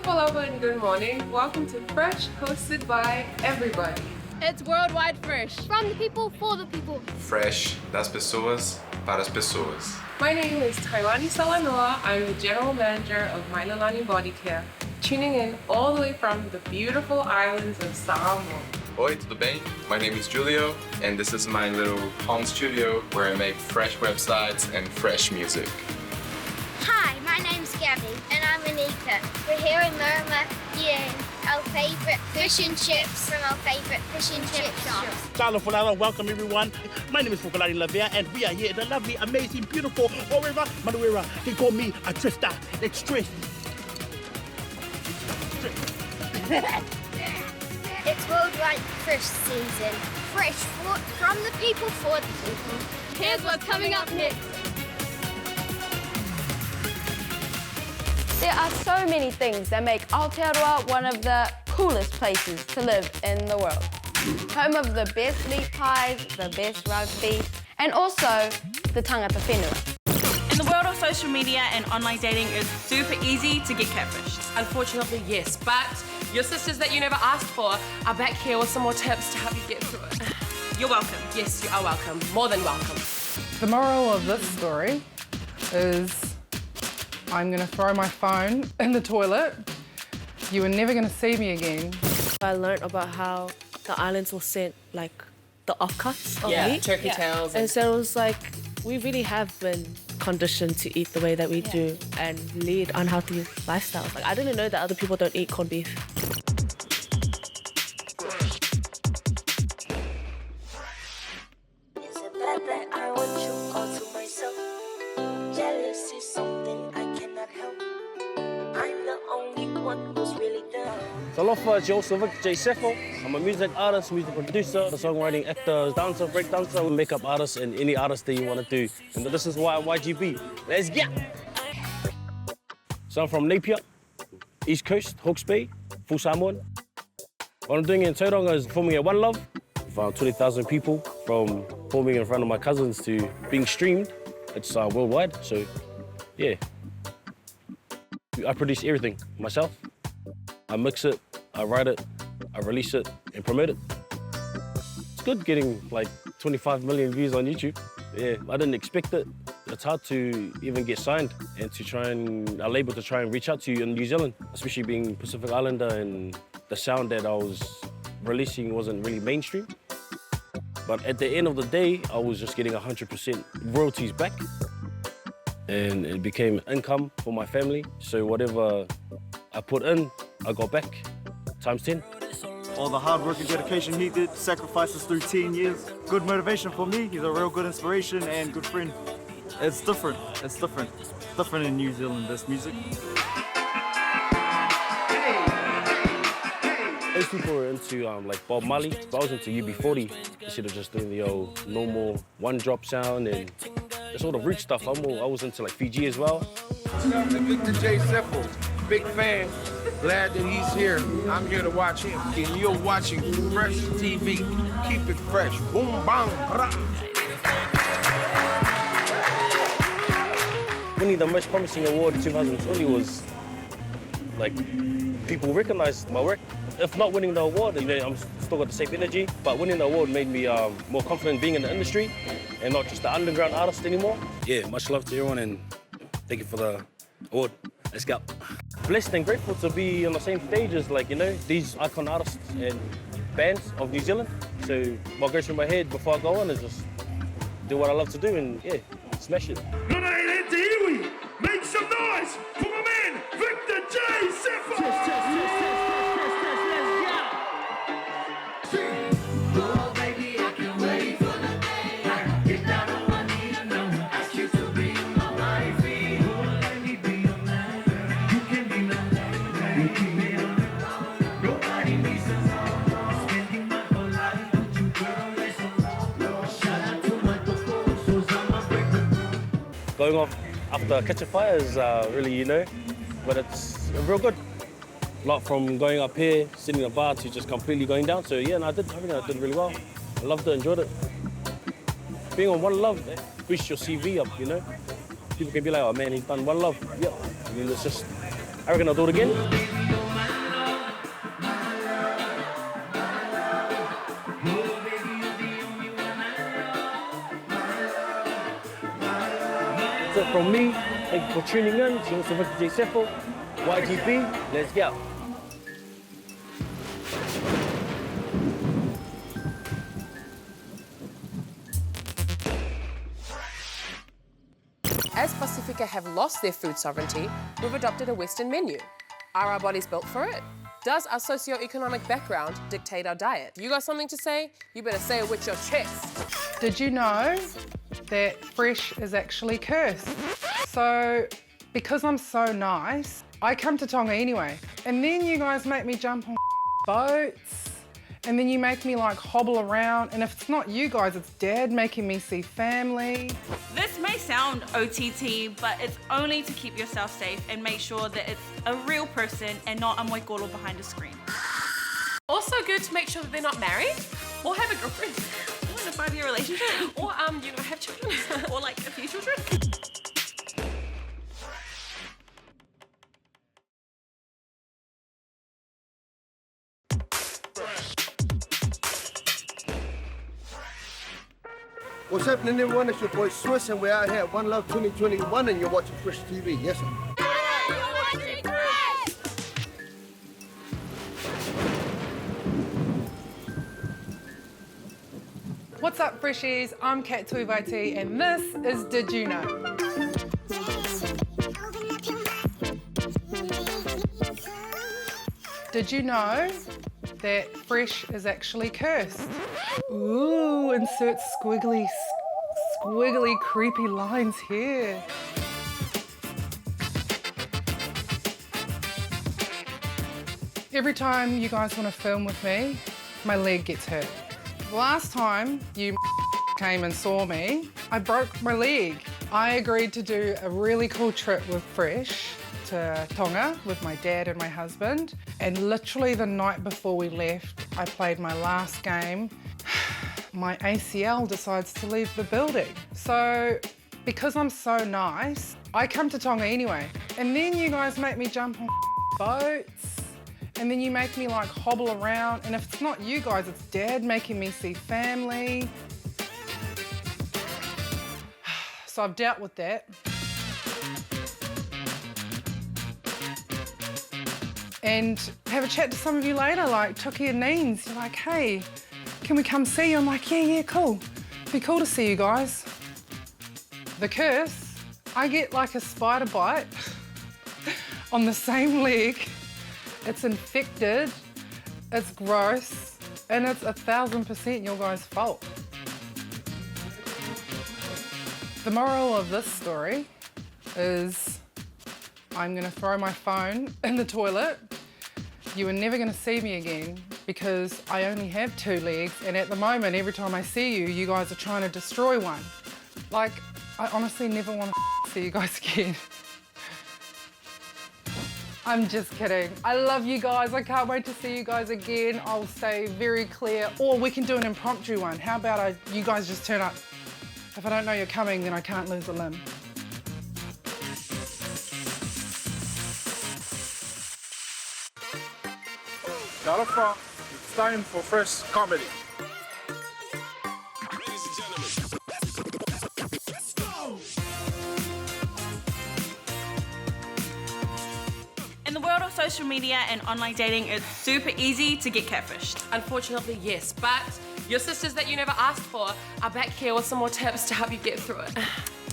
Hello and good morning. Welcome to Fresh, hosted by everybody. It's worldwide fresh. From the people, for the people. Fresh, das pessoas, para as pessoas. My name is Tailani Salanoa. I'm the General Manager of My Leilani Body Care, tuning in all the way from the beautiful islands of Samoa. Oi, tudo bem? My name is Julio, and this is my little home studio where I make fresh websites and fresh music. Hi, my name's Gabby, and I'm Anika. We're here in Murma eating our favourite fish and chips from our favourite fish and chip shop. Salo Fulala, welcome everyone. My name is Fukulani Lavia, and we are here in the lovely, amazing, beautiful River Manuera. They call me a Trista. It's Trist. It's worldwide fish season. Fresh from the people, for the people. Here's what's coming up next. There are so many things that make Aotearoa one of the coolest places to live in the world. Home of the best meat pies, the best rugby, and also the tangata whenua. In the world of social media and online dating, it's super easy to get catfished. Unfortunately, yes, but your sisters that you never asked for are back here with some more tips to help you get through it. You're welcome. Yes, you are welcome. More than welcome. The moral of this story is I'm going to throw my phone in the toilet. You are never going to see me again. I learned about how the islands will send like the offcuts of meat. Turkey tails. And so it was like, we really have been conditioned to eat the way that we do and lead unhealthy lifestyles. Like, I didn't know that other people don't eat corned beef. Is it bad that I want you all to myself? Jealousy is something I cannot help. I'm the only one who's really down. Talofa, J Sefo. I'm a music artist, music producer, songwriting actor, dancer, break dancer, makeup artist, and any artist that you want to do. And this is why I'm YGB. Let's get. So I'm from Napier, East Coast, Hawke's Bay, full Samoan. What I'm doing in Tauranga is performing at One Love. Around 20,000 people, from performing in front of my cousins to being streamed. It's worldwide, so yeah. I produce everything myself. I mix it, I write it, I release it, and promote it. It's good getting like 25 million views on YouTube. Yeah, I didn't expect it. It's hard to even get signed and to try and a label to try and reach out to you in New Zealand, especially being Pacific Islander, and the sound that I was releasing wasn't really mainstream. But at the end of the day, I was just getting 100% royalties back. And it became income for my family. So whatever I put in, I got back, times 10. All the hard work and dedication he did, sacrifices through 10 years. Good motivation for me. He's a real good inspiration and good friend. It's different. It's different. Different in New Zealand, this music. Most people were into like Bob Marley, but I was into UB40 instead of just doing the old normal one-drop sound and the sort of roots stuff. I was into like Fiji as well. Victor J Sefo, big fan. Glad that he's here. I'm here to watch him. And you're watching Fresh TV. Keep it fresh. Boom, bang, rah. Winning the most promising award in 2020 was like people recognized my work. If not winning the award, I'm still got the same energy, but winning the award made me more confident being in the industry and not just the underground artist anymore. Yeah, much love to everyone and thank you for the award. Let's go. Blessed and grateful to be on the same stage as these icon artists and bands of New Zealand. So what goes through my head before I go on is just do what I love to do and yeah, smash it. Make some noise for my man, Victor J Sefo! Shout out to going off after catching fire is really, but it's real good. A lot from going up here, sitting in a bar to just completely going down. So yeah, I think I did really well. I loved it, enjoyed it. Being on One Love, boosts your CV up, People can be like, oh man, he's done One Love. Yeah, it's just, I reckon I'll do it again. That's it from me. Thank you for tuning in. J Sefo, J Sefo, YGB, let's go. As Pacifica have lost their food sovereignty, we've adopted a Western menu. Are our bodies built for it? Does our socio-economic background dictate our diet? You got something to say? You better say it with your chest. Did you know that fresh is actually cursed? So, because I'm so nice, I come to Tonga anyway. And then you guys make me jump on boats, and then you make me like hobble around, and if it's not you guys, it's Dad making me see family. This may sound OTT, but it's only to keep yourself safe and make sure that it's a real person and not a moikolo behind a screen. Also good to make sure that they're not married or have a girlfriend Or in a 5-year relationship. or have children Or like a few children. What's happening, everyone? It's your boy Swiss, and we're out here at One Love 2021, and you're watching Fresh TV. Yes, sir. What's up, Freshies? I'm Cat Tuivaiti, and this is Did You Know? Did you know that fresh is actually cursed? Ooh, insert squiggly, creepy lines here. Every time you guys want to film with me, my leg gets hurt. Last time you came and saw me, I broke my leg. I agreed to do a really cool trip with Fresh to Tonga with my dad and my husband. And literally the night before we left, I played my last game. My ACL decides to leave the building. So, because I'm so nice, I come to Tonga anyway. And then you guys make me jump on boats, and then you make me like hobble around, and if it's not you guys, it's Dad making me see family. So I've dealt with that. And have a chat to some of you later, like Tuki and Neens. You're like, hey, can we come see you? I'm like, yeah, cool. Be cool to see you guys. The curse, I get like a spider bite on the same leg. It's infected, it's gross, and it's 1000% your guys' fault. The moral of this story is I'm gonna throw my phone in the toilet. You are never gonna see me again because I only have 2 legs, and at the moment, every time I see you, you guys are trying to destroy one. Like, I honestly never want to see you guys again. I'm just kidding. I love you guys. I can't wait to see you guys again. I'll stay very clear, or we can do an impromptu one. How about you guys just turn up? If I don't know you're coming, then I can't lose a limb. Tafa, it's time for fresh comedy. In the world of social media and online dating, it's super easy to get catfished. Unfortunately, yes, but your sisters that you never asked for are back here with some more tips to help you get through it.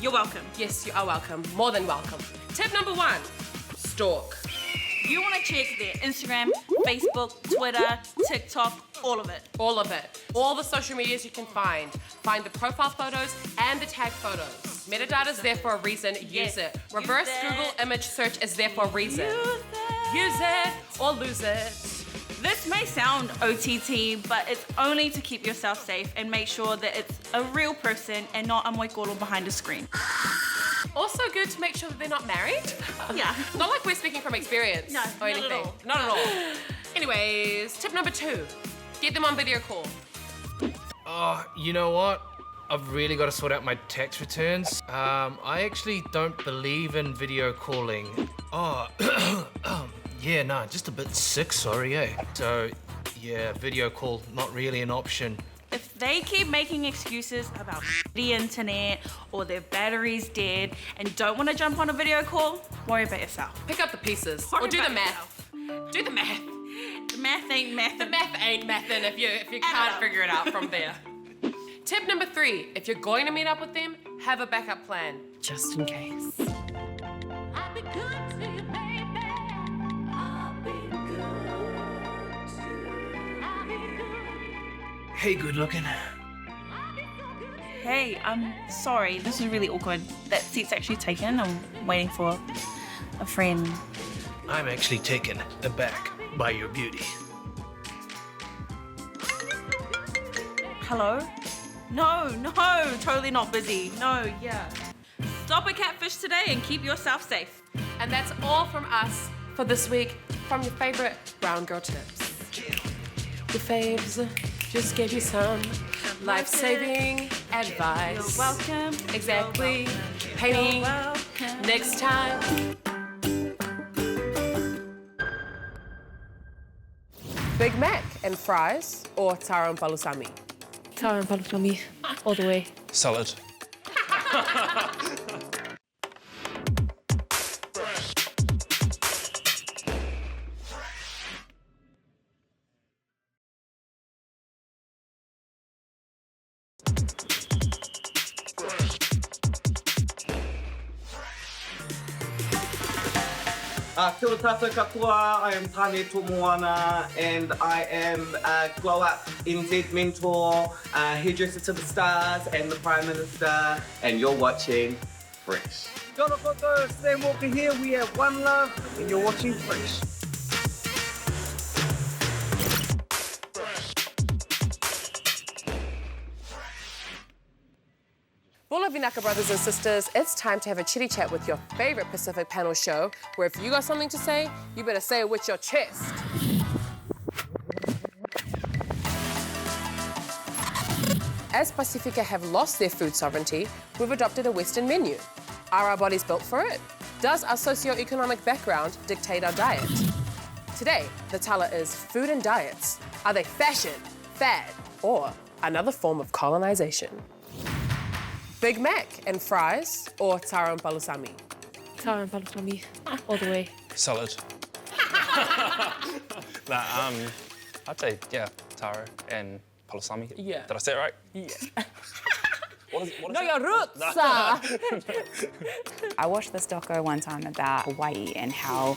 You're welcome. Yes, you are welcome. More than welcome. Tip number 1, stalk. You want to check their Instagram, Facebook, Twitter, TikTok, all of it. All of it. All the social medias you can find. Find the profile photos and the tag photos. Metadata's there for a reason. Use it. Reverse Google image search is there for a reason. Use it or lose it. This may sound OTT, but it's only to keep yourself safe and make sure that it's a real person and not a moikolo behind a screen. Also good to make sure that they're not married. Yeah. Not like we're speaking from experience No, or not anything. at all. Not at all. Anyways, tip number 2. Get them on video call. Oh, you know what? I've really got to sort out my tax returns. I actually don't believe in video calling. Oh, yeah, no, just a bit sick, sorry, eh? So, yeah, video call, not really an option. If they keep making excuses about the internet or their battery's dead and don't want to jump on a video call, worry about yourself. Pick up the pieces Worry or do the about math. Do the math. The math ain't mathin'. The math ain't mathin' if you can't figure it out from there. Tip number 3, if you're going to meet up with them, have a backup plan, just in case. Hey, good looking. Hey, I'm sorry. This is really awkward. That seat's actually taken. I'm waiting for a friend. I'm actually taken aback by your beauty. Hello? No, totally not busy. No, yeah. Stop a catfish today and keep yourself safe. And that's all from us for this week from your favorite brown girl tips. Your faves just gave you some life-saving advice. You're welcome. Exactly. Penny, next time. Big Mac and fries or taro and palusami? Taro and palusami, all the way. Salad. Kia ora tātou katoa, I am Tāne Tomoana and I am a Glow Up NZ mentor, hairdresser to the stars and the Prime Minister, and you're watching Fresh. Kia ora koutou, Stan Walker here, we have One Love and you're watching Fresh. Bula Vinaka brothers and sisters, it's time to have a chitty chat with your favorite Pacific panel show, where if you got something to say, you better say it with your chest. As Pacifica have lost their food sovereignty, we've adopted a Western menu. Are our bodies built for it? Does our socio-economic background dictate our diet? Today, the tala is food and diets. Are they fashion, fad, or another form of colonization? Big Mac and fries or taro and palusami? Taro and palusami, all the way. Salad. I'd say, yeah, taro and palusami. Yeah. Did I say it right? Yeah. What is know it? your roots. I watched this doco one time about Hawaii and how,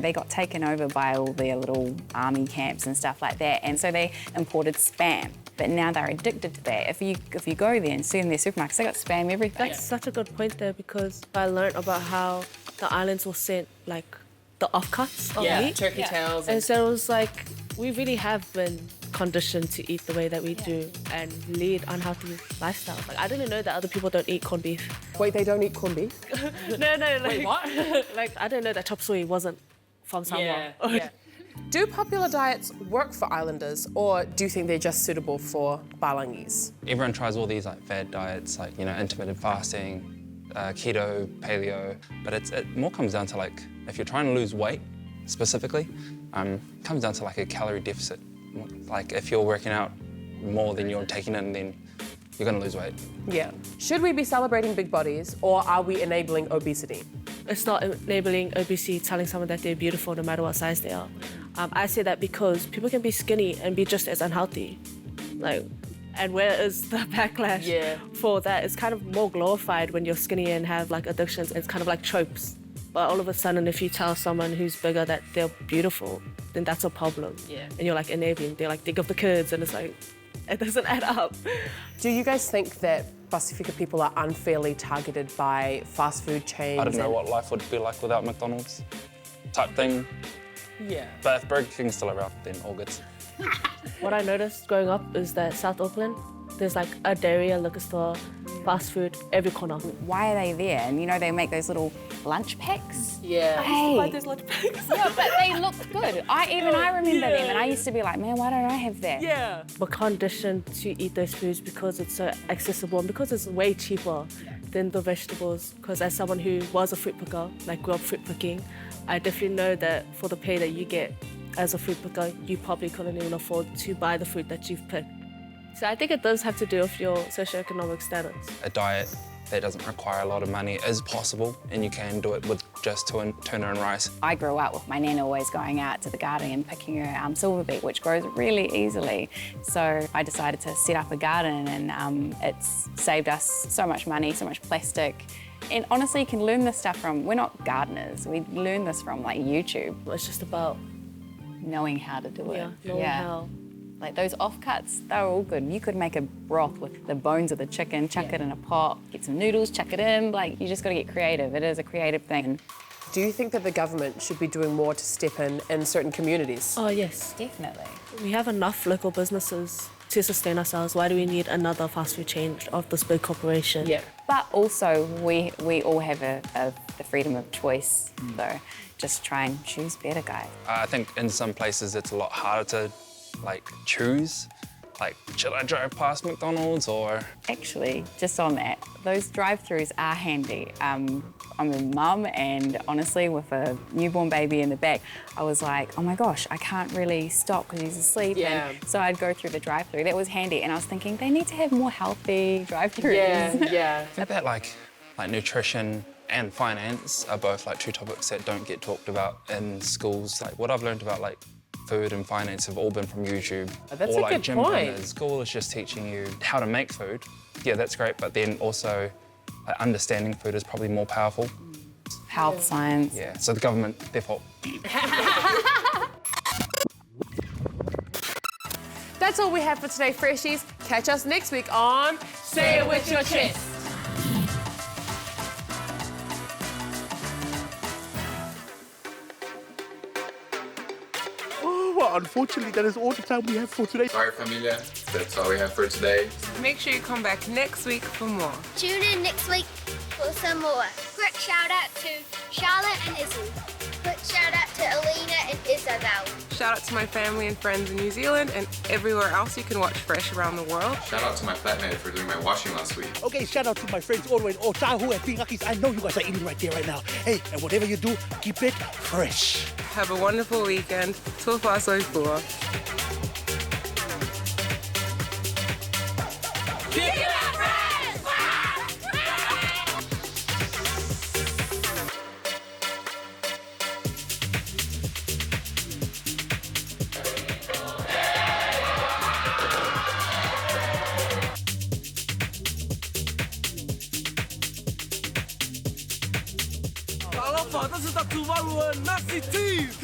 they got taken over by all their little army camps and stuff like that, and so they imported Spam. But now they're addicted to that. If you go there and see in their supermarkets, they got Spam everything. That's such a good point there, because I learned about how the islands will send like the offcuts of meat. Turkey tails. And so it was like, we really have been conditioned to eat the way that we do and lead unhealthy lifestyles. Like, I didn't know that other people don't eat corned beef. Wait, they don't eat corned beef? No, like, Wait, what? Like, I didn't know that chop suey wasn't from Samoa. Yeah. Do popular diets work for islanders, or do you think they're just suitable for Balangis? Everyone tries all these like fad diets, like intermittent fasting, keto, paleo, but it more comes down to like if you're trying to lose weight specifically, it comes down to like a calorie deficit. Like if you're working out more than you're taking in, then you're gonna lose weight. Yeah. Should we be celebrating big bodies, or are we enabling obesity? It's not enabling obesity, telling someone that they're beautiful no matter what size they are. I say that because people can be skinny and be just as unhealthy. Like, and where is the backlash for that? It's kind of more glorified when you're skinny and have like addictions. It's kind of like tropes. But all of a sudden, if you tell someone who's bigger that they're beautiful, then that's a problem. Yeah. And you're like enabling. They're like, think of the kids, and it's like, it doesn't add up. Do you guys think that Pacifica people are unfairly targeted by fast food chains? I don't know what life would be like without McDonald's type thing. Yeah. But if Burger King's still around, then all good. What I noticed growing up is that South Auckland, there's like a dairy, a liquor store, fast food every corner. Why are they there? And you know, they make those little lunch packs. Yeah. Hey. I used to buy those lunch packs. Yeah, but they looked good. I remember them, and I used to be like, man, why don't I have that? Yeah. We're conditioned to eat those foods because it's so accessible and because it's way cheaper than the vegetables. Because as someone who was a fruit picker, like grew up fruit picking, I definitely know that for the pay that you get as a fruit picker, you probably couldn't even afford to buy the fruit that you've picked. So I think it does have to do with your socioeconomic status. A diet that doesn't require a lot of money is possible, and you can do it with just tuna and rice. I grew up with my nana always going out to the garden and picking her silver beet, which grows really easily. So I decided to set up a garden, and it's saved us so much money, so much plastic. And honestly, you can learn this stuff from, we're not gardeners, we learn this from like YouTube. It's just about knowing how to do it. Yeah, knowing how. Like those offcuts, they're all good. You could make a broth with the bones of the chicken, chuck it in a pot, get some noodles, chuck it in. Like, you just got to get creative. It is a creative thing. Do you think that the government should be doing more to step in certain communities? Oh, yes. Definitely. We have enough local businesses to sustain ourselves. Why do we need another fast food chain of this big corporation? Yeah. But also, we all have the freedom of choice. So just try and choose better, guys. I think in some places it's a lot harder to choose. Like, should I drive past McDonald's or? Actually, just on that, those drive-throughs are handy. I'm a mum, and honestly, with a newborn baby in the back, I was like, oh my gosh, I can't really stop because he's asleep. Yeah. And so I'd go through the drive-through. That was handy, and I was thinking they need to have more healthy drive-throughs. Yeah. I think that like nutrition and finance are both like two topics that don't get talked about in schools. Like what I've learned about like food and finance have all been from YouTube. That's or a like good gym point. planners. School is just teaching you how to make food. Yeah, that's great, but then also like, understanding food is probably more powerful. Health science. Yeah, so the government, their fault. That's all we have for today, Freshies. Catch us next week on Say It With Your Chest. Well, unfortunately, that is all the time we have for today. Sorry, familia. That's all we have for today. Make sure you come back next week for more. Tune in next week for some more. Quick shout out to Charlotte and Izzy. Quick shout out to Alina and Isabel. Shout out to my family and friends in New Zealand and everywhere else you can watch Fresh around the world. Shout out to my flatmate for doing my washing last week. Okay, shout out to my friends all the way in Otahu and Pingakis. I know you guys are eating right there right now. Hey, and whatever you do, keep it fresh. Have a wonderful weekend. Tofa soifua. Kalau Pak, das ist dazu mal nur Nassi Tief.